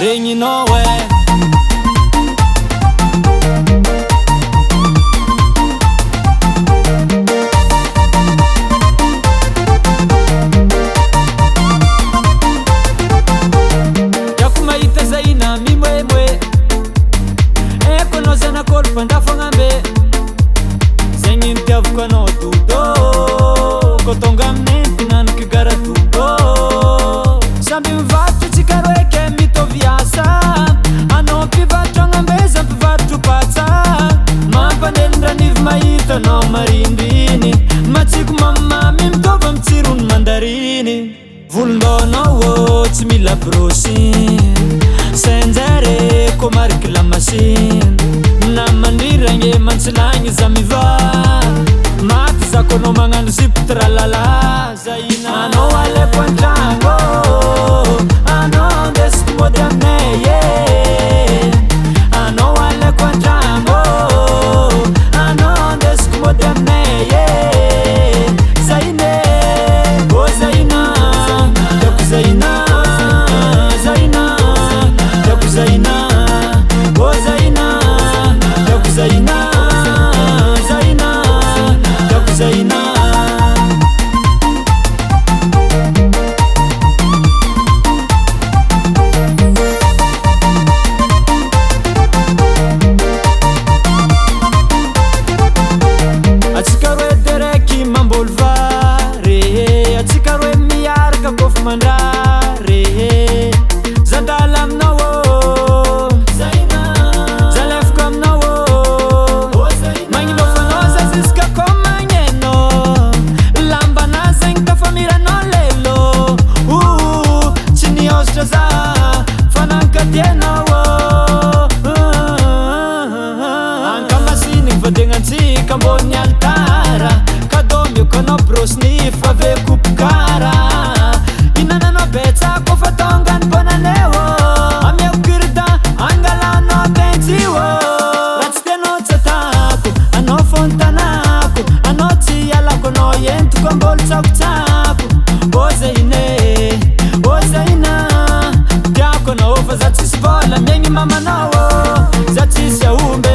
regninao e Jako mahita zaina mimoemoe eko anao zanakôry mpandafagnambe zegny nitiavako anao dodo ko tonga aminay tinaniky garatodo samby mivarotro tsika roe ke mitovy asa anao mpivarotro agnambeza mpivarotro patsa mampanelindranivy mahita anao marindriny matsiko mamimamy mitovy amy tsirony mandariny volondonao tsy mila brosy senjare ko mariky la machine na mandiragny mantsilagny za miva maty zako anao magnano zipotralala zaina anao aleko an-tragno anao ndesiko mody aminay anao aleko an-tragno anao ndesiko mody aminay zaine o zaina dako zaina zaina dako zaina o zaina dako zaina zaina dako zaina atsika roe dereky mamboly vary atsika roe miaraka kôfa mandrary zandala aminao zalefako aminao magninofanao za ziska ko magneno lambana zegny tafamiranao lelo tsy niositra za fanankadianao ankamasiny vadegnatsika ambony altara kadô mioko anao brosnif ave kopokara inananao betsa kofa tongany bonaneo amiako kirda angalanao tentsio raha tsy tianao tsy atako anao fontanako anao tsy alako anao entiko ambolo tsakotsako o zaine o zaina tiako anao fa za tsisy vola miegny mamanao za tsisy aombe